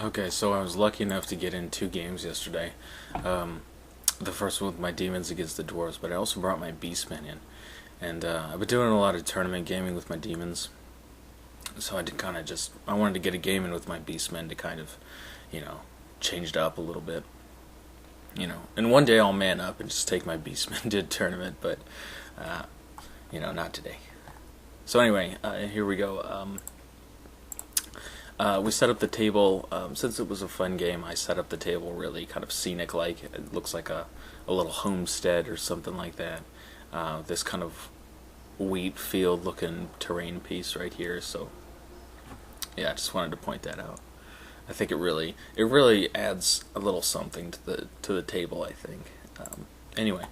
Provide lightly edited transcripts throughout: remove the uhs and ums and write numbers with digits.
Okay, so I was lucky enough to get in 2 games yesterday. Um, the first one with my demons against the dwarves, but I also brought my beastmen in. And I've been doing a lot of tournament gaming with my demons, so I did kind of just I wanted to get a game in with my beastmen to kind of, you know, change it up a little bit. And one day I'll man up and just take my beastmen to a tournament, but uh, not today. So anyway, here we go. We set up the table, since it was a fun game, I set up the table really kind of scenic-like. It looks like a little homestead or something like that. This kind of wheat field looking terrain piece right here, so yeah, I just wanted to point that out. I think it really adds a little something to the table, I think. Anyway,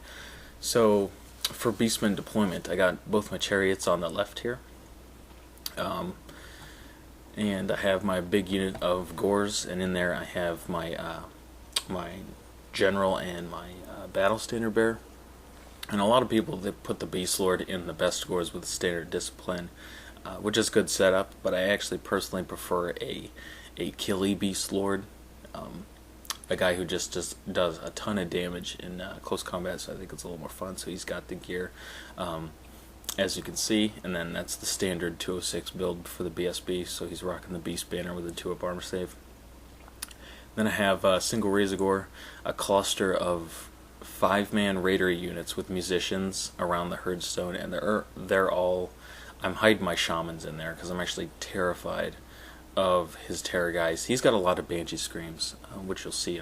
so for Beastman deployment, I got both my chariots on the left here. Um, and I have my big unit of Gores, and in there I have my general and my battle standard bearer. And a lot of people that put the Beast Lord in the best Gores with standard discipline, which is good setup. But I actually personally prefer a killy Beast Lord, a guy who just does a ton of damage in close combat. So I think it's a little more fun. So he's got the gear. As you can see, and then that's the standard 206 build for the BSB, so he's rocking the Beast Banner with a 2-up armor save. Then I have a single Razorgore, a cluster of 5-man raider units with musicians around the herdstone, and they're all... I'm hiding my shamans in there because I'm actually terrified of his terror guys. He's got a lot of Banshee Screams, which you'll see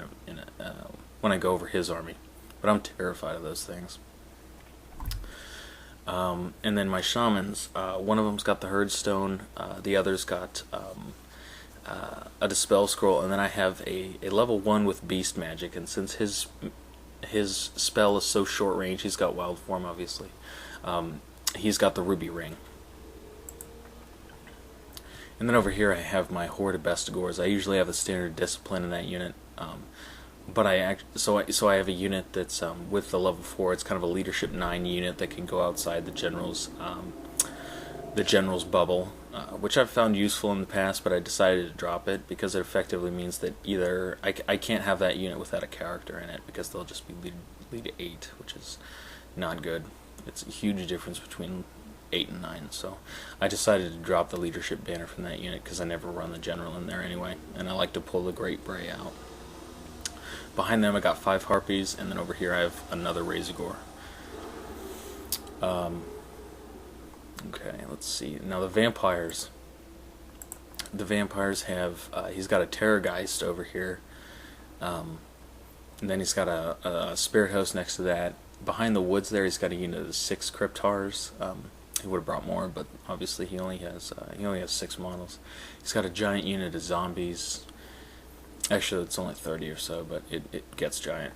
when I go over his army, but I'm terrified of those things. And then my shamans, one of them's got the Herdstone, the other's got a Dispel Scroll, and then I have a level 1 with Beast Magic, and since his spell is so short range, he's got Wild Form, obviously. He's got the Ruby Ring. And then over here I have my Horde of Bestigors. I usually have a standard discipline in that unit. But so I have a unit that's with the level 4. It's kind of a leadership 9 unit that can go outside the general's bubble, which I've found useful in the past. But I decided to drop it because it effectively means that either I can't have that unit without a character in it because they'll just be lead 8, which is not good. It's a huge difference between 8 and 9. So I decided to drop the leadership banner from that unit because I never run the general in there anyway, and I like to pull the Great Bray out. Behind them I got 5 Harpies, and then over here I have another Razorgore. Okay, let's see. Now the vampires. The vampires have, he's got a Terrorgeist over here. And then he's got a Spirit Host next to that. Behind the woods there he's got a unit of 6 Cryptars. He would have brought more, but obviously he only has 6 models. He's got a giant unit of zombies. Actually, it's only 30 or so, but it gets giant.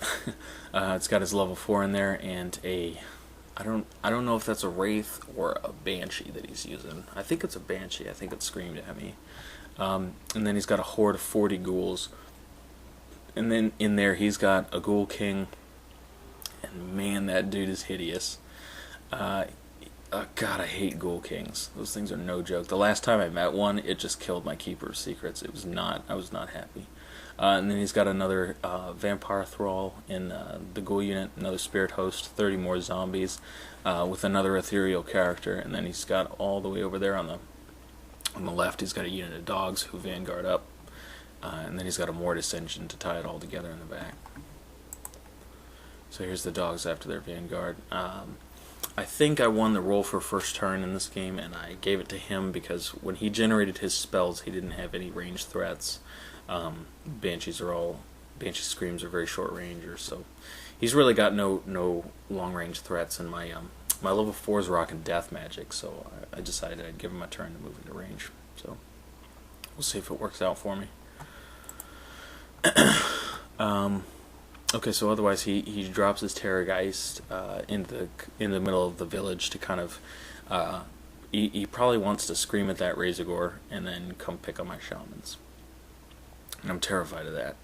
It's got his level 4 in there, and I don't know if that's a Wraith or a Banshee that he's using. I think it's a Banshee. I think it screamed at me. And then he's got a horde of 40 ghouls. And then in there he's got a Ghoul King, and man, that dude is hideous. God, I hate Ghoul Kings. Those things are no joke. The last time I met one, it just killed my Keeper's Secrets. I was not happy. And then he's got another Vampire Thrall in the Ghoul unit, another Spirit Host, 30 more zombies, with another ethereal character, and then he's got all the way over there on the left, he's got a unit of dogs who vanguard up, and then he's got a Mortis engine to tie it all together in the back. So here's the dogs after their vanguard. I think I won the roll for first turn in this game, and I gave it to him because when he generated his spells, he didn't have any ranged threats. Banshee Screams are very short rangers, so he's really got no long range threats. And my level 4 is rocking Death Magic, so I decided I'd give him a turn to move into range. So we'll see if it works out for me. Okay, so otherwise he drops his Terrorgeist in the middle of the village to kind of he probably wants to scream at that Razorgore and then come pick up my shamans. And I'm terrified of that.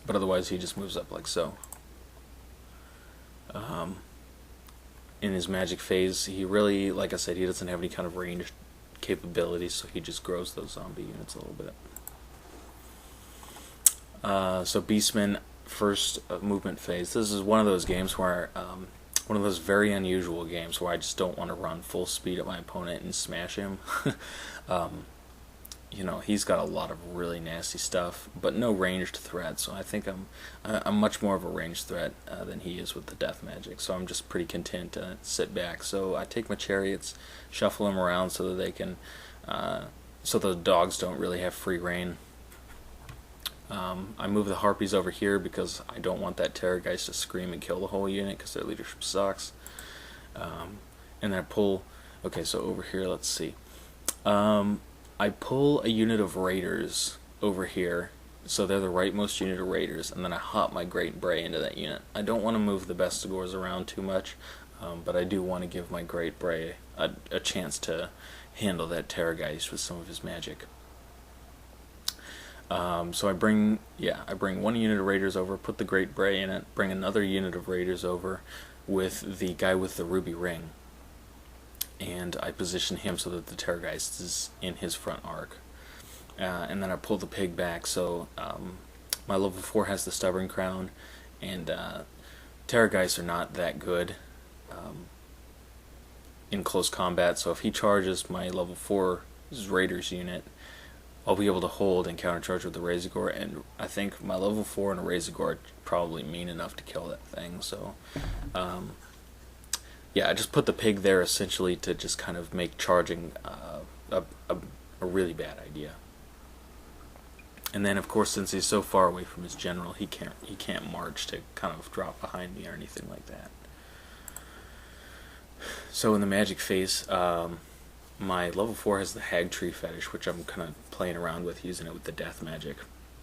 But otherwise he just moves up like so. In his magic phase, he really, like I said, he doesn't have any kind of ranged capabilities, so he just grows those zombie units a little bit. So Beastmen, first movement phase. This is one of those games where, one of those very unusual games where I just don't want to run full speed at my opponent and smash him. You know, he's got a lot of really nasty stuff, but no ranged threat. So I think I'm much more of a ranged threat than he is with the death magic. So I'm just pretty content to sit back. So I take my chariots, shuffle them around so that they can, so the dogs don't really have free reign. I move the harpies over here because I don't want that Terrorgeist to scream and kill the whole unit because their leadership sucks. And then I pull. Okay, so over here, let's see. I pull a unit of raiders over here, so they're the rightmost unit of raiders, and then I hop my Great Bray into that unit. I don't want to move the Bestigors around too much, but I do want to give my Great Bray a chance to handle that Terrorgeist with some of his magic. So I bring one unit of raiders over, put the Great Bray in it, bring another unit of raiders over with the guy with the ruby ring, and I position him so that the Terrorgeist is in his front arc. And then I pull the pig back, so my level 4 has the Stubborn Crown, and Terrorgeists are not that good in close combat, so if he charges my level 4 Raiders unit, I'll be able to hold and countercharge with the Razorgore, and I think my level 4 and a Razorgore probably mean enough to kill that thing, so yeah, I just put the pig there essentially to just kind of make charging a really bad idea. And then, of course, since he's so far away from his general, he can't march to kind of drop behind me or anything like that. So in the magic phase, my level 4 has the Hag Tree Fetish, which I'm kind of playing around with, using it with the death magic.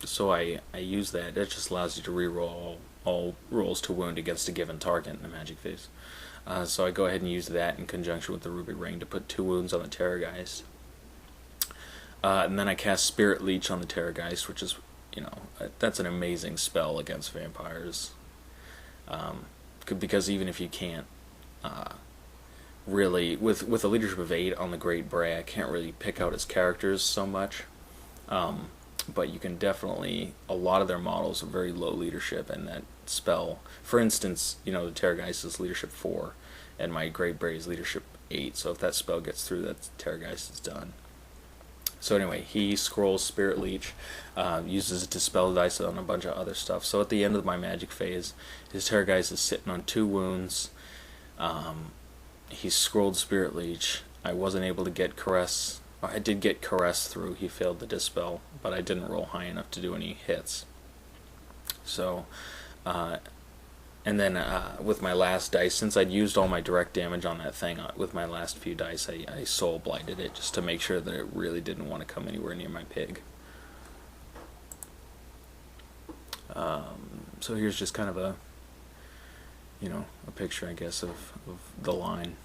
So I use that. That just allows you to reroll all rolls to wound against a given target in the magic phase. So I go ahead and use that in conjunction with the Ruby Ring to put 2 wounds on the Terrorgeist. And then I cast Spirit Leech on the Terrorgeist, which is, you know, that's an amazing spell against vampires. Because even if you can't really, with a leadership of 8 on the Great Bray, I can't really pick out his characters so much. But you can definitely, a lot of their models are very low leadership, and that spell, for instance, you know, the Terrorgeist is leadership 4, and my Great Bray is leadership 8, so if that spell gets through, that Terrorgeist is done. So anyway, he scrolls Spirit Leech, uses it to spell dice on a bunch of other stuff. So at the end of my magic phase, his Terrorgeist is sitting on 2 wounds. He scrolled Spirit Leech. I wasn't able to get Caress. I did get Caress through. He failed the Dispel, but I didn't roll high enough to do any hits. So, and then with my last dice, since I'd used all my direct damage on that thing, with my last few dice, I soul blighted it just to make sure that it really didn't want to come anywhere near my pig. So here's just kind of a, you know, a picture, I guess, of the line.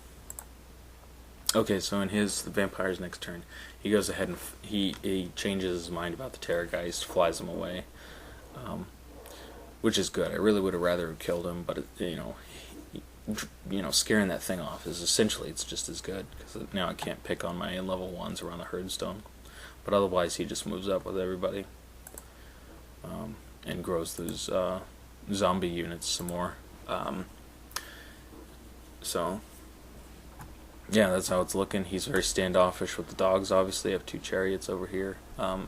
Okay, so in the vampire's next turn, he goes ahead and he changes his mind about the Terrorgeist, flies him away, which is good. I really would have rather killed him, but you know, scaring that thing off is essentially, it's just as good, because now I can't pick on my level 1s around the Herdstone. But otherwise, he just moves up with everybody and grows those zombie units some more. So yeah, that's how it's looking. He's very standoffish with the dogs. Obviously, I have 2 chariots over here. I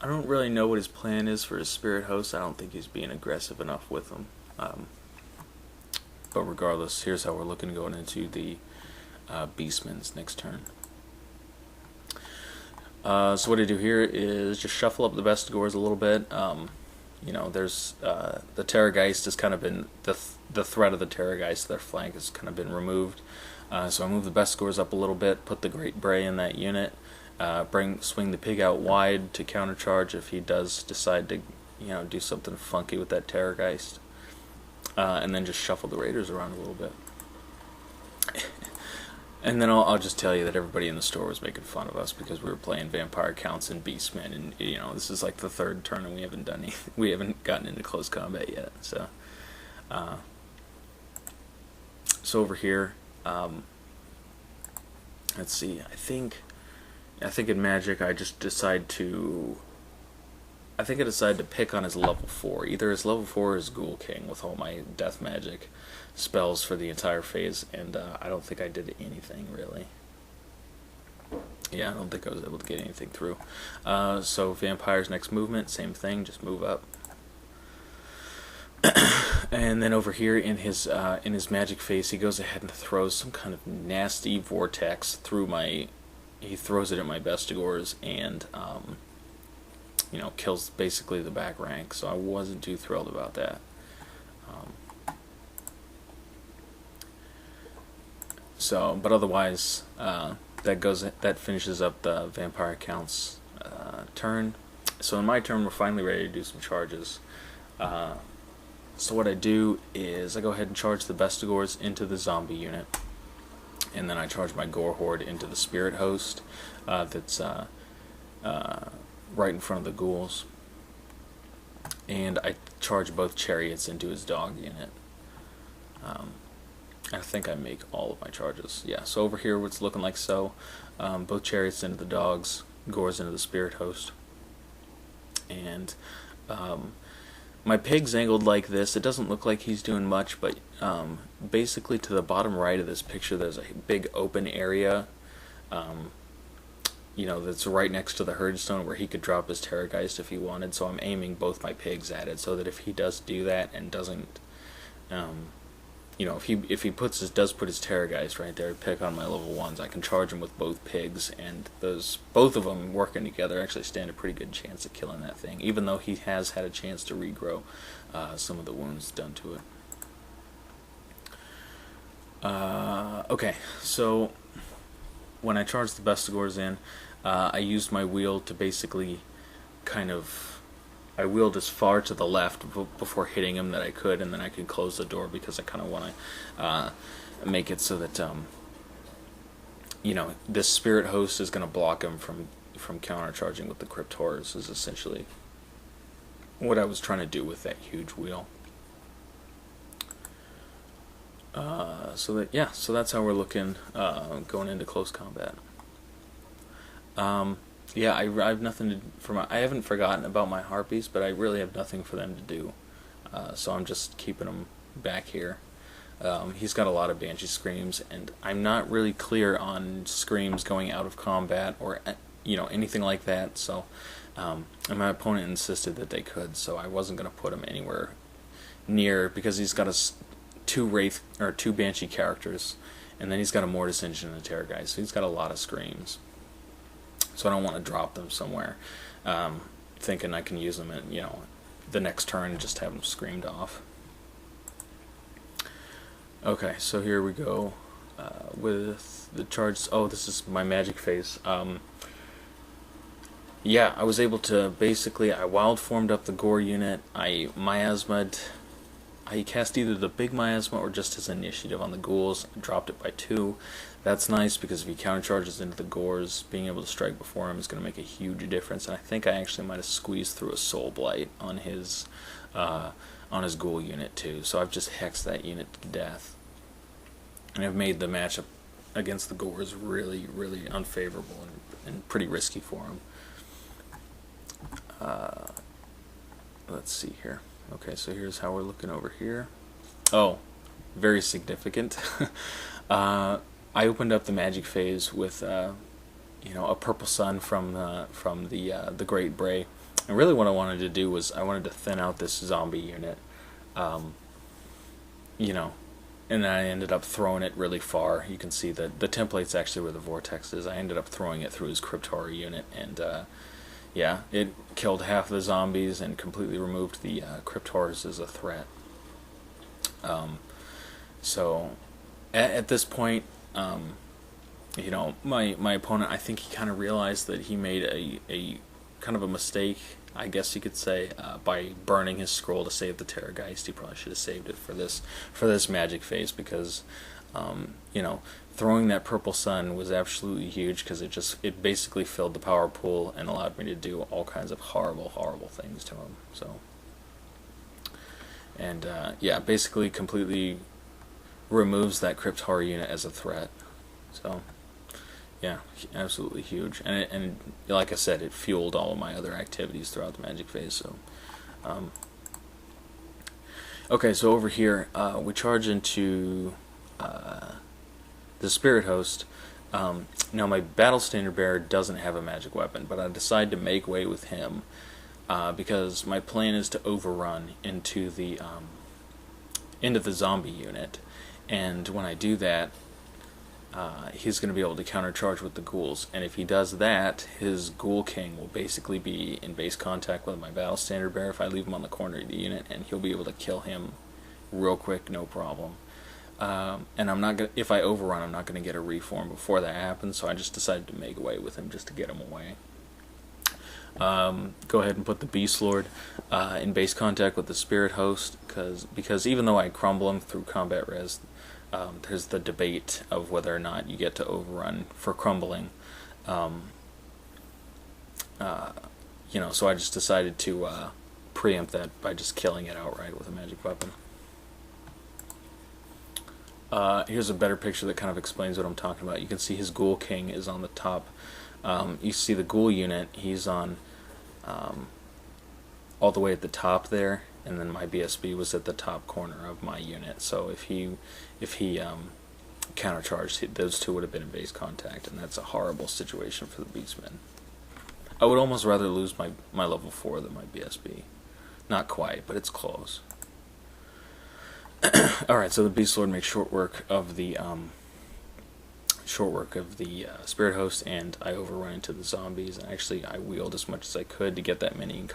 don't really know what his plan is for his spirit host. I don't think he's being aggressive enough with them. But regardless, here's how we're looking going into the Beastmen's next turn. So what I do here is just shuffle up the Bestigors a little bit. You know, there's the Terrorgeist has kind of been the threat of the Terrorgeist. Their flank has kind of been removed. So I move the Bestigors up a little bit, put the Great Bray in that unit, swing the pig out wide to countercharge if he does decide to, you know, do something funky with that Terrorgeist, and then just shuffle the Raiders around a little bit. And then I'll just tell you that everybody in the store was making fun of us because we were playing Vampire Counts and Beastmen, and you know, this is like the 3rd turn and we haven't done anything. We haven't gotten into close combat yet. So, so over here, let's see. I think in Magic I just decide to. I think I decided to pick on his level 4. Either his level 4 or his Ghoul King with all my Death Magic spells for the entire phase, and I don't think I did anything really. Yeah, I don't think I was able to get anything through. So Vampire's next movement, same thing, just move up. And then over here in his magic phase, he goes ahead and throws some kind of nasty vortex through my. He throws it at my Bestigors and kills basically the back rank. So I wasn't too thrilled about that. But otherwise, that finishes up the Vampire Count's turn. So in my turn, we're finally ready to do some charges. So what I do is I go ahead and charge the Bestigors into the zombie unit, and then I charge my Gore Horde into the Spirit Host that's right in front of the ghouls, and I charge both chariots into his dog unit. I think I make all of my charges. Yeah, so over here it's looking like so. Both chariots into the dogs, Gores into the Spirit Host, and my pig's angled like this. It doesn't look like he's doing much, but basically to the bottom right of this picture there's a big open area that's right next to the Herdstone where he could drop his Terrorgeist if he wanted, so I'm aiming both my pigs at it so that if he does do that and doesn't if he does put his Terrorgeist right there, pick on my level 1s, I can charge him with both pigs, and both of them working together actually stand a pretty good chance of killing that thing, even though he has had a chance to regrow some of the wounds done to it. Okay, so when I charged the Bestigors in, I used my wheel to basically I wheeled as far to the left before hitting him that I could, and then I could close the door because I kind of want to make it so that this Spirit Host is going to block him from countercharging with the Crypt Horrors, is essentially what I was trying to do with that huge wheel. So that's how we're looking going into close combat. Yeah, I have nothing I haven't forgotten about my Harpies, but I really have nothing for them to do. So I'm just keeping them back here. He's got a lot of Banshee Screams, and I'm not really clear on Screams going out of combat or anything like that. So, and my opponent insisted that they could, so I wasn't going to put him anywhere near, because he's got two Banshee characters, and then he's got a Mortis Engine and a Terrorgeist, so he's got a lot of Screams. So I don't want to drop them somewhere, thinking I can use them at the next turn and just have them screamed off. Okay, so here we go with the charge. Oh, this is my magic phase. Yeah, I was able to basically, I wild formed up the Gore unit. I miasma'd. I cast either the big miasma or just his initiative on the ghouls. Dropped it by 2. That's nice because if he countercharges into the Gores, being able to strike before him is going to make a huge difference. And I think I actually might have squeezed through a Soul Blight on his ghoul unit too. So I've just hexed that unit to death, and I've made the matchup against the Gores really, really unfavorable and pretty risky for him. Let's see here. Okay, so here's how we're looking over here. Oh, very significant. I opened up the magic phase with a purple sun from the Great Bray. And really what I wanted to do was I wanted to thin out this zombie unit. And I ended up throwing it really far. You can see that the template's actually where the vortex is. I ended up throwing it through his Crypt Horror unit, and yeah, it killed half the zombies and completely removed the Crypt Horrors as a threat. So at this point, my opponent, I think he kind of realized that he made a kind of a mistake, I guess you could say, by burning his scroll to save the Terrorgeist. He probably should have saved it for this magic phase, because throwing that purple sun was absolutely huge, because it basically filled the power pool and allowed me to do all kinds of horrible things to him. So, and yeah, basically completely removes that Crypt Horror unit as a threat. So Yeah, absolutely huge. And like I said, it fueled all of my other activities throughout the magic phase. So, um, okay, so over here, we charge into the Spirit Host. Now, my Battle Standard Bearer doesn't have a magic weapon, but I decide to make way with him because my plan is to overrun into the zombie unit, and when I do that, he's going to be able to countercharge with the ghouls. And if he does that, his Ghoul King will basically be in base contact with my Battle Standard Bearer if I leave him on the corner of the unit, and he'll be able to kill him real quick, no problem. And I'm not gonna. If I overrun, I'm not gonna get a reform before that happens. So I just decided to make away with him just to get him away. Go ahead and put the Beast Lord in base contact with the Spirit Host, because even though I crumble him through combat res, there's the debate of whether or not you get to overrun for crumbling. So I just decided to preempt that by just killing it outright with a magic weapon. Here's a better picture that kind of explains what I'm talking about. You can see his Ghoul King is on the top. You see the Ghoul unit, he's on all the way at the top there, and then my BSB was at the top corner of my unit. So if he countercharged, those two would have been in base contact, and that's a horrible situation for the Beastmen. I would almost rather lose my level 4 than my BSB. Not quite, but it's close. Alright, so the Beast Lord makes short work of the Spirit Host, and I overrun into the zombies. And actually, I wheeled as much as I could to get that many in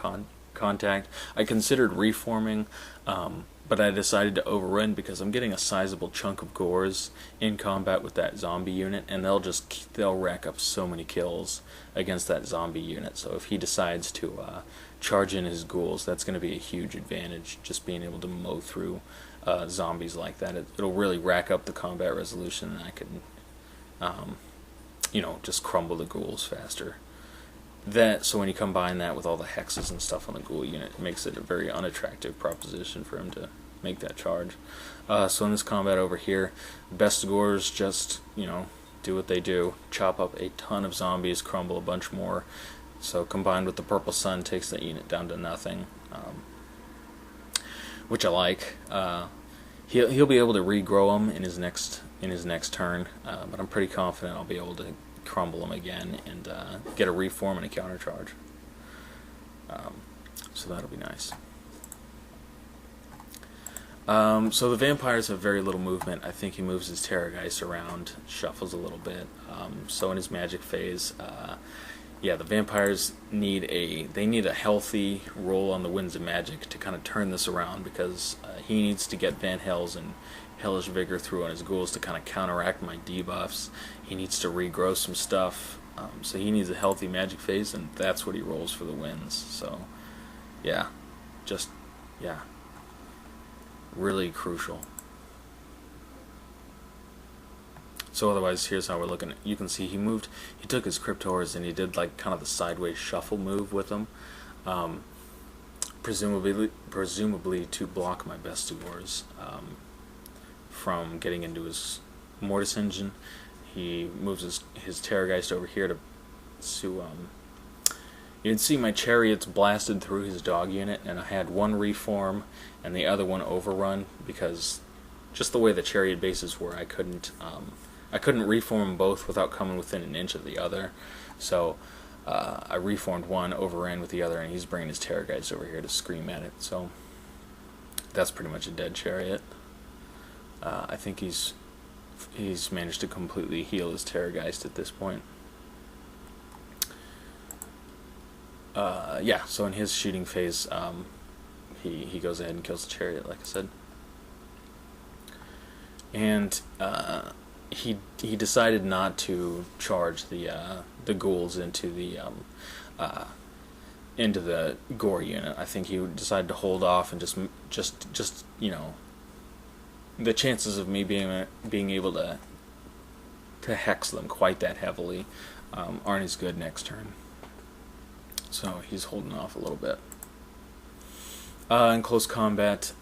contact. I considered reforming, but I decided to overrun because I'm getting a sizable chunk of gores in combat with that zombie unit, and they'll rack up so many kills against that zombie unit. So if he decides to charge in his ghouls, that's going to be a huge advantage, just being able to mow through zombies like that. It'll really rack up the combat resolution, and I can just crumble the ghouls faster. So when you combine that with all the hexes and stuff on the ghoul unit, it makes it a very unattractive proposition for him to make that charge. So in this combat over here, best gores just, do what they do. Chop up a ton of zombies, crumble a bunch more. So combined with the Purple Sun, takes that unit down to nothing, which I like. He'll be able to regrow them in his next turn, but I'm pretty confident I'll be able to crumble them again and get a reform and a countercharge. So that'll be nice. So the vampires have very little movement. I think he moves his Terrorgeist around, shuffles a little bit. So in his magic phase, the vampires need a healthy roll on the Winds of Magic to kind of turn this around, because he needs to get Van Hel's and Hellish Vigor through on his ghouls to kind of counteract my debuffs. He needs to regrow some stuff, so he needs a healthy magic phase, and that's what he rolls for the wins. So, really crucial. So otherwise, here's how we're looking at. You can see he took his Cryptors and he did like kind of the sideways shuffle move with them, presumably to block my Bestigors from getting into his Mortis Engine. He moves his Terrorgeist over here to you can see my Chariots blasted through his dog unit, and I had one reform and the other one overrun, because just the way the Chariot bases were, I couldn't reform them both without coming within an inch of the other. So I reformed one, overran with the other, and he's bringing his Terrorgeist over here to scream at it. So that's pretty much a dead Chariot. I think he's managed to completely heal his Terrorgeist at this point. So in his shooting phase, he goes ahead and kills the Chariot, like I said. And he decided not to charge the ghouls into the gore unit. I think he decided to hold off and just the chances of me being able to hex them quite that heavily aren't as good next turn. So he's holding off a little bit. In close combat,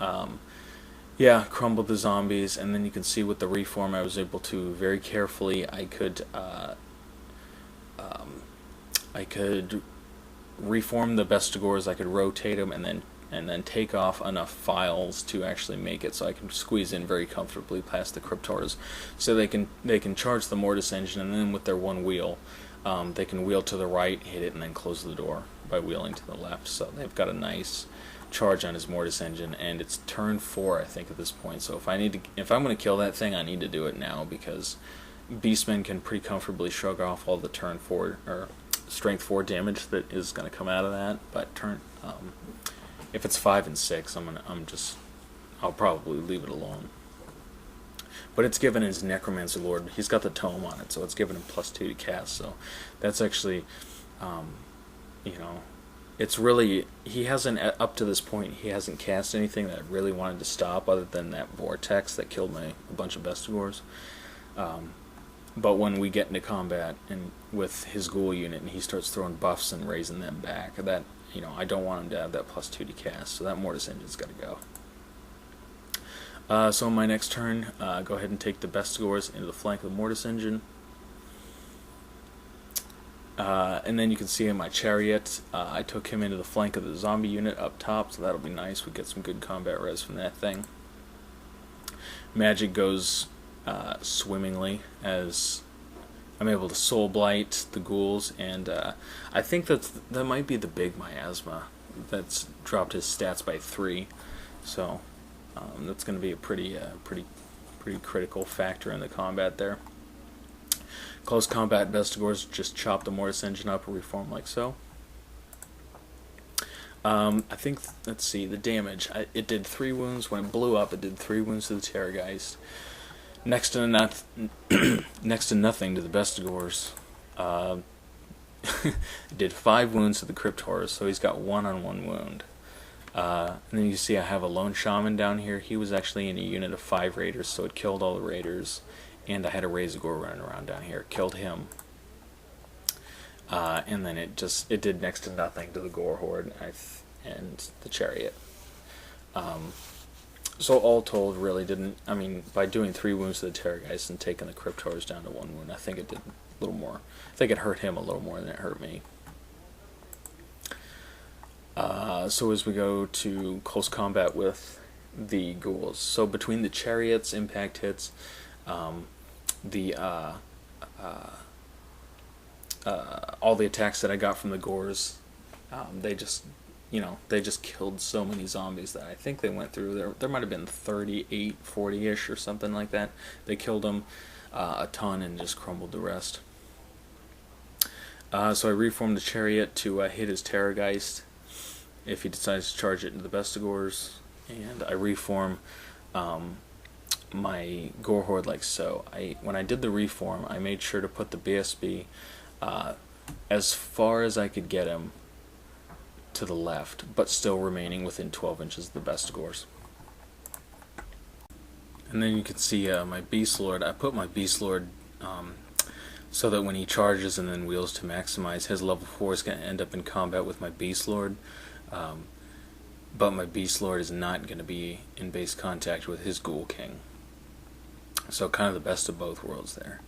crumbled the zombies, and then you can see with the reform I was able to very carefully, I could I could reform the Bestigors. I could rotate them and then take off enough files to actually make it so I can squeeze in very comfortably past the Cryptors, so they can charge the Mortis engine, and then with their one wheel, they can wheel to the right, hit it, and then close the door by wheeling to the left. So they've got a nice charge on his Mortis engine, and it's turn 4, I think, at this point. So if I'm going to kill that thing, I need to do it now, because Beastmen can pretty comfortably shrug off all the turn 4 or strength 4 damage that is going to come out of that. But if it's 5 and 6, I'll probably leave it alone. But it's given his Necromancer Lord. He's got the tome on it, so it's given him +2 to cast. So that's actually, it's really, he hasn't, up to this point, he hasn't cast anything that I really wanted to stop other than that Vortex that killed a bunch of Bestigors. But when we get into combat and with his Ghoul unit and he starts throwing buffs and raising them back, that, I don't want him to have that +2 to cast, so that Mortis engine's got to go. So on my next turn, go ahead and take the Bestigors into the flank of the Mortis engine. And then you can see in my chariot, I took him into the flank of the zombie unit up top, so that'll be nice. We get some good combat res from that thing. Magic goes swimmingly as I'm able to Soul Blight the ghouls, and I think that might be the big miasma that's dropped his stats by 3. So that's going to be a pretty critical factor in the combat there. Close combat Bestigors just chop the Mortis engine up and reform like so. I think, let's see, the damage. It did 3 wounds. When it blew up, it did 3 wounds to the Terrorgeist. Next to nothing to the Bestigors. It did 5 wounds to the Cryptors, so he's got 1-on-1 wound. And then you see I have a lone shaman down here. He was actually in a unit of 5 raiders, so it killed all the raiders. And I had a Razorgore running around down here. Killed him. And then it did next to nothing to the Gore Horde and the Chariot. So all told, really didn't, by doing 3 wounds to the Terrorgeist and taking the Cryptors down to 1 wound, I think it did a little more. I think it hurt him a little more than it hurt me. So as we go to close combat with the ghouls, so between the Chariots, impact hits, all the attacks that I got from the Gores, they just killed so many zombies that I think they went through. There might have been 38, 40-ish or something like that. They killed them a ton and just crumbled the rest. So I reformed the Chariot to hit his Terrorgeist if he decides to charge it into the Bestigors, and I reform my Gore Horde like so. When I did the reform, I made sure to put the BSB as far as I could get him to the left, but still remaining within 12 inches of the Bestigors. And then you can see my Beast Lord. I put my Beast Lord so that when he charges and then wheels to maximize, his level 4 is going to end up in combat with my Beast Lord. But my Beast Lord is not going to be in base contact with his Ghoul King. So kind of the best of both worlds there.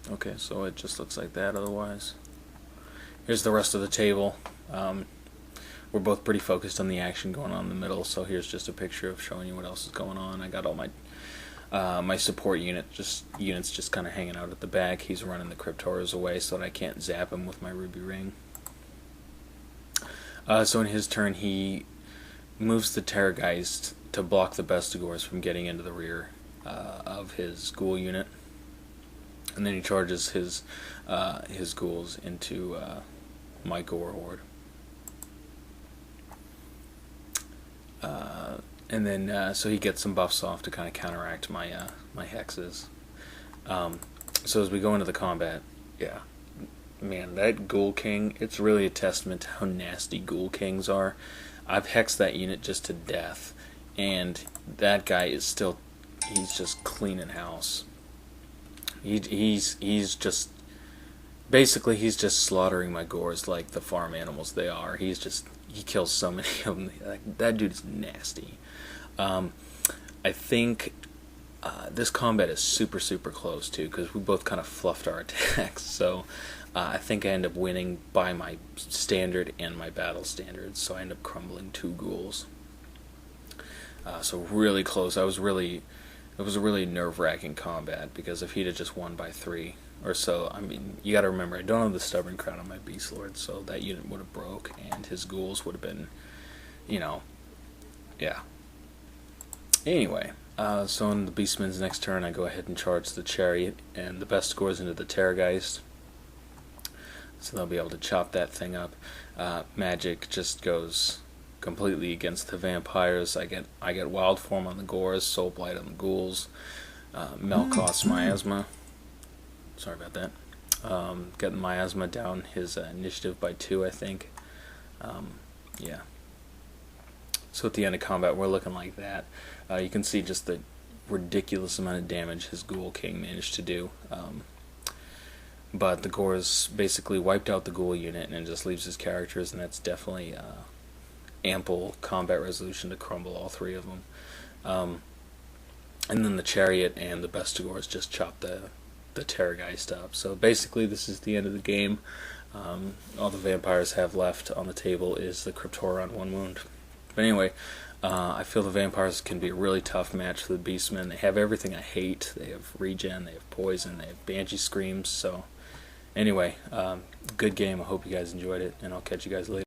Okay, so it just looks like that otherwise. Here's the rest of the table. We're both pretty focused on the action going on in the middle, so here's just a picture of showing you what else is going on. I got all my my support units just kind of hanging out at the back. He's running the Cryptors away so that I can't zap him with my Ruby Ring. So in his turn, he moves the Terrorgeist to block the Bestigors from getting into the rear of his Ghoul unit, and then he charges his ghouls into my Gore Horde. And then so he gets some buffs off to kind of counteract my my hexes. So as we go into the combat, yeah, man, that Ghoul King, it's really a testament to how nasty Ghoul Kings are. I've hexed that unit just to death, and that guy is still, he's just cleaning house. He's just, basically he's just slaughtering my Gores like the farm animals they are. He kills so many of them. That dude is nasty. I think This combat is super close too, because we both kind of fluffed our attacks. So I think I end up winning by my standard and my battle standards. So I end up crumbling 2 ghouls. So really close. It was a really nerve-wracking combat, because if he'd have just won by 3 or so, I mean, you got to remember, I don't have the stubborn crown on my Beast Lord, so that unit would have broke, and his ghouls would have been, yeah. Anyway, so on the Beastman's next turn, I go ahead and charge the Chariot, and the best scores into the Terrorgeist, so they'll be able to chop that thing up. Magic just goes completely against the vampires. I get Wild Form on the Gores, Soul Blight on the ghouls, Melkoth's Miasma. Sorry about that. Getting Miasma down his initiative by 2, I think. Yeah. So at the end of combat, we're looking like that. You can see just the ridiculous amount of damage his Ghoul King managed to do. But the Gores basically wiped out the Ghoul unit and just leaves his characters, and that's definitely ample combat resolution to crumble all 3 of them. And then the Chariot and the Bestigors just chopped the Terrorgeist up. So basically this is the end of the game. All the vampires have left on the table is the Cryptora on 1 wound. But anyway, I feel the vampires can be a really tough match for the Beastmen. They have everything I hate. They have regen, they have poison, they have Banshee Screams. So anyway, good game. I hope you guys enjoyed it, and I'll catch you guys later.